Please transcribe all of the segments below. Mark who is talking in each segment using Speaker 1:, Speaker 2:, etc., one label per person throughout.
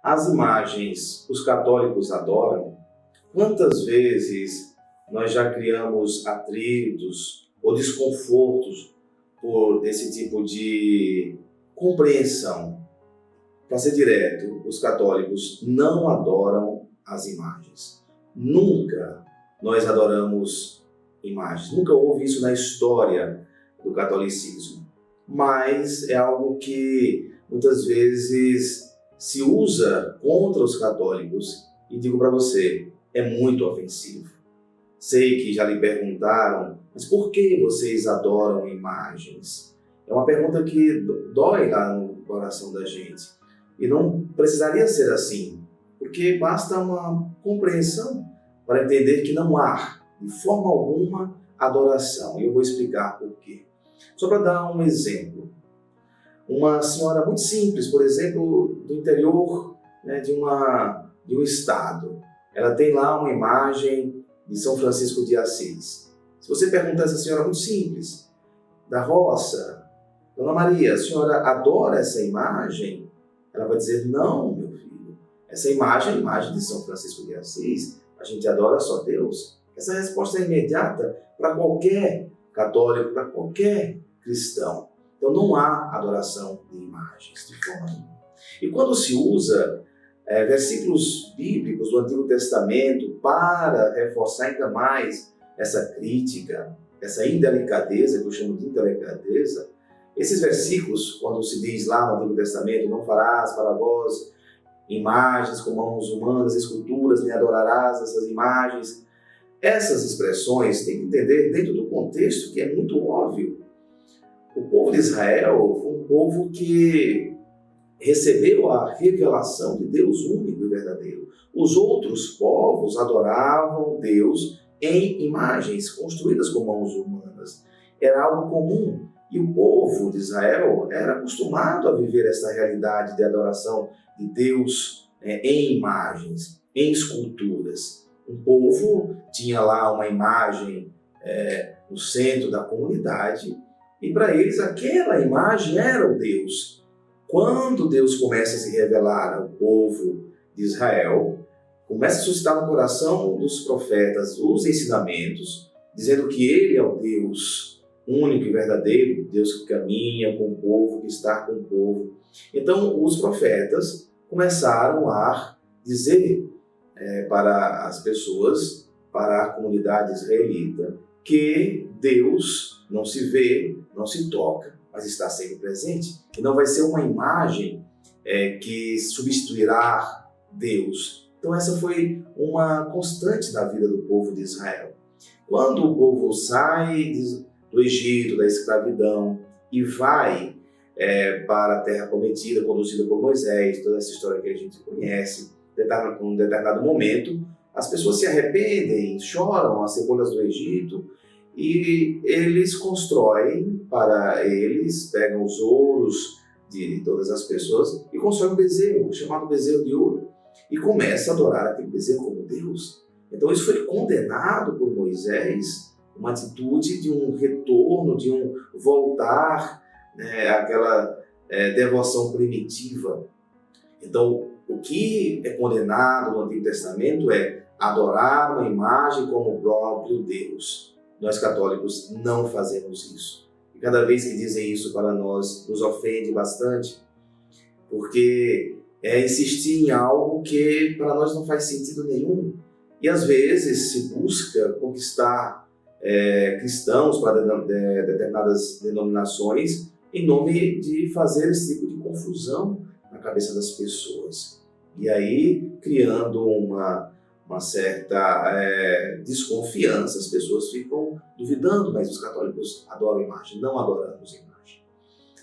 Speaker 1: As imagens os católicos adoram. Quantas vezes nós já criamos atritos ou desconfortos por esse tipo de compreensão? Para ser direto, os católicos não adoram as imagens. Nunca nós adoramos imagens. Nunca houve isso na história do catolicismo. Mas é algo que muitas vezes se usa contra os católicos, e digo para você, é muito ofensivo. Sei que já lhe perguntaram, mas por que vocês adoram imagens? É uma pergunta que dói lá no coração da gente. E não precisaria ser assim, porque basta uma compreensão para entender que não há, de forma alguma, adoração. E eu vou explicar por quê. Só para dar um exemplo. Uma senhora muito simples, por exemplo, do interior, de um estado. Ela tem lá uma imagem de São Francisco de Assis. Se você perguntar a essa senhora muito simples, da roça, Dona Maria, a senhora adora essa imagem? Ela vai dizer, não, meu filho. Essa imagem é a imagem de São Francisco de Assis. A gente adora só Deus. Essa resposta é imediata para qualquer católico, para qualquer cristão. Então não há adoração de imagens, de forma nenhuma. E quando se usa versículos bíblicos do Antigo Testamento para reforçar ainda mais essa crítica, essa indelicadeza, que eu chamo de indelicadeza, esses versículos, quando se diz lá no Antigo Testamento, não farás para vós imagens com mãos humanas, esculturas, nem adorarás essas imagens. Essas expressões tem que entender dentro do contexto que é muito óbvio. O povo de Israel foi um povo que recebeu a revelação de Deus único e verdadeiro. Os outros povos adoravam Deus em imagens construídas com mãos humanas. Era algo comum. E o povo de Israel era acostumado a viver essa realidade de adoração de Deus em imagens, em esculturas. O povo tinha lá uma imagem no centro da comunidade, e para eles aquela imagem era o Deus. Quando Deus começa a se revelar ao povo de Israel, começa a suscitar no coração dos profetas os ensinamentos, dizendo que Ele é o Deus único e verdadeiro, Deus que caminha com o povo, que está com o povo. Então os profetas começaram a dizer para as pessoas, para a comunidade israelita, que Deus não se vê, não se toca, mas está sempre presente. E não vai ser uma imagem que substituirá Deus. Então essa foi uma constante na vida do povo de Israel. Quando o povo sai do Egito, da escravidão, e vai para a terra prometida, conduzida por Moisés, toda essa história que a gente conhece, em um determinado momento, as pessoas se arrependem, choram as cebolas do Egito, e eles constroem para eles, pegam os ouros de todas as pessoas e constroem um bezerro, chamado bezerro de ouro, e começa a adorar aquele bezerro como Deus. Então isso foi condenado por Moisés, uma atitude de um retorno, de um voltar àquela devoção primitiva. Então, o que é condenado no Antigo Testamento é adorar uma imagem como o próprio Deus. Nós católicos não fazemos isso. E cada vez que dizem isso para nós, nos ofende bastante, porque é insistir em algo que para nós não faz sentido nenhum. E às vezes se busca conquistar cristãos para determinadas denominações em nome de fazer esse tipo de confusão na cabeça das pessoas. E aí, criando uma certa desconfiança, as pessoas ficam duvidando, mas os católicos adoram imagem. Não adoramos imagem.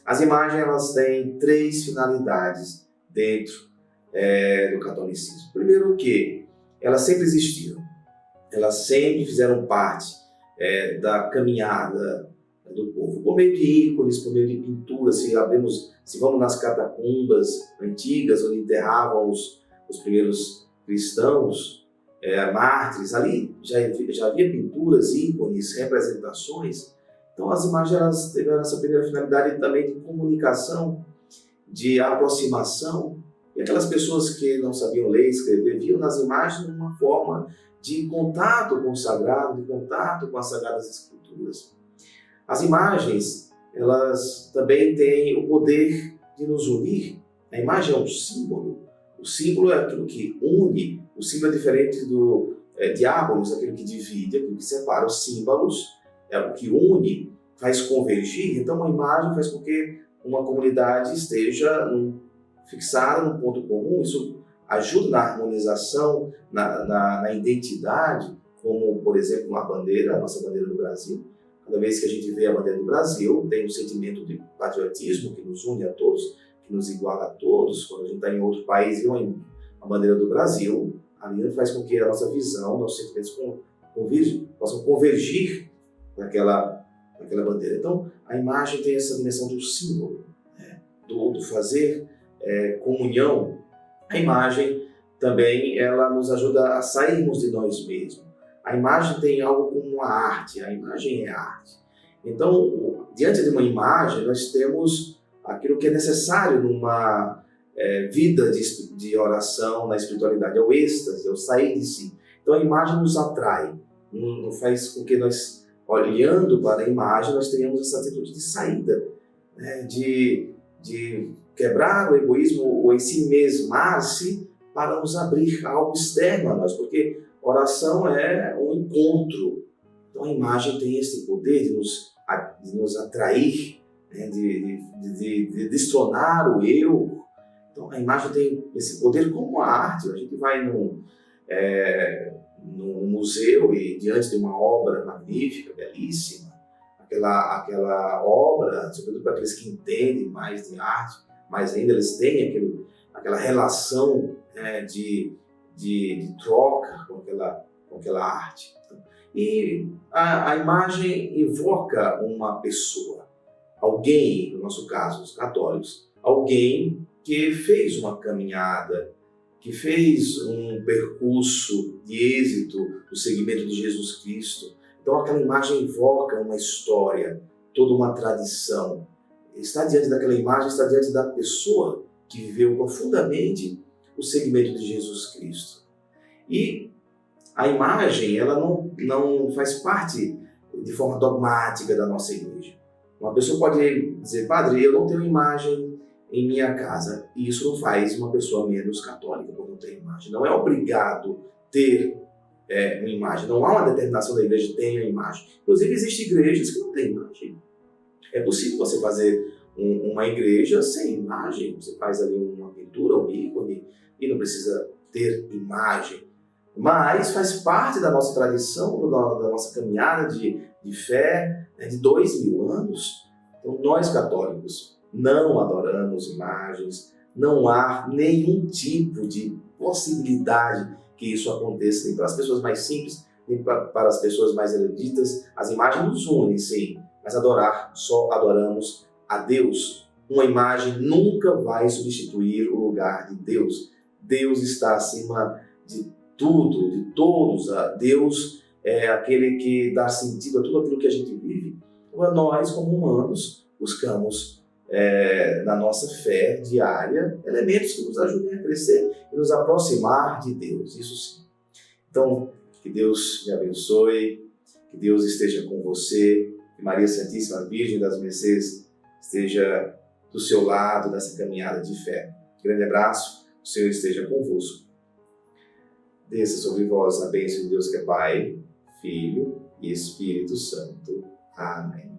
Speaker 1: As imagens, elas têm 3 finalidades dentro do catolicismo. Primeiro que elas sempre existiram, elas sempre fizeram parte da caminhada do povo, por meio de ícones, por meio de pinturas. Se vamos nas catacumbas antigas, onde enterravam os primeiros cristãos, mártires, ali já havia pinturas, ícones, representações. Então as imagens, elas tiveram essa primeira finalidade também de comunicação, de aproximação. E aquelas pessoas que não sabiam ler e escrever viam nas imagens uma forma de contato com o sagrado, de contato com as Sagradas Escrituras. As imagens, elas também têm o poder de nos unir. A imagem é um símbolo. O símbolo é aquilo que une. O símbolo é diferente do diábolos, aquilo que divide, aquilo que separa. Os símbolos é o que une, faz convergir. Então, uma imagem faz com que uma comunidade esteja fixada num ponto comum. Isso ajuda na harmonização, na identidade, como, por exemplo, uma bandeira, a nossa bandeira do Brasil. Cada vez que a gente vê a bandeira do Brasil, tem um sentimento de patriotismo que nos une a todos, que nos iguala a todos. Quando a gente está em outro país e vê a bandeira do Brasil, ali faz com que a nossa visão, nossos sentimentos possam convergir naquela bandeira. Então, a imagem tem essa dimensão do símbolo, né? do fazer comunhão. A imagem também ela nos ajuda a sairmos de nós mesmos. A imagem tem algo como a arte, a imagem é arte. Então, diante de uma imagem, nós temos aquilo que é necessário numa vida de oração, na espiritualidade, é o êxtase, é o sair de si. Então, a imagem nos atrai, faz com que nós, olhando para a imagem, nós tenhamos essa atitude de saída, né? de quebrar o egoísmo ou em si mesmar-se para nos abrir a algo externo a nós, porque oração é um encontro. Então a imagem tem esse poder de nos atrair, né? de destronar o eu. Então a imagem tem esse poder como a arte. A gente vai num museu e diante de uma obra magnífica, belíssima, aquela obra, sobretudo para aqueles que entendem mais de arte, mas ainda eles têm aquela relação de troca com aquela arte. E a imagem evoca uma pessoa, alguém, no nosso caso, os católicos, alguém que fez uma caminhada, que fez um percurso de êxito no seguimento de Jesus Cristo. Então aquela imagem evoca uma história, toda uma tradição. Está diante daquela imagem, está diante da pessoa que viveu profundamente o seguimento de Jesus Cristo. E a imagem, ela não faz parte de forma dogmática da nossa igreja. Uma pessoa pode dizer, padre, eu não tenho imagem em minha casa. E isso não faz uma pessoa menos católica por não ter imagem. Não é obrigado ter uma imagem. Não há uma determinação da igreja que tenha imagem. Inclusive, existem igrejas que não têm imagem. É possível você fazer uma igreja sem imagem. Você faz ali uma pintura, um ícone, e não precisa ter imagem. Mas faz parte da nossa tradição, da nossa caminhada de fé, né, de 2000 anos. Então, nós católicos não adoramos imagens, não há nenhum tipo de possibilidade que isso aconteça, nem para as pessoas mais simples, nem para as pessoas mais eruditas. As imagens nos unem, sim, mas só adoramos a Deus. Uma imagem nunca vai substituir o lugar de Deus. Deus está acima de tudo, de todos. Deus é aquele que dá sentido a tudo aquilo que a gente vive. Então, nós, como humanos, buscamos na nossa fé diária elementos que nos ajudem a crescer e nos aproximar de Deus, isso sim. Então, que Deus me abençoe, que Deus esteja com você, que Maria Santíssima Virgem das Mercês esteja do seu lado nessa caminhada de fé. Grande abraço, o Senhor esteja convosco. Desça sobre vós a bênção de Deus que é Pai, Filho e Espírito Santo. Amém.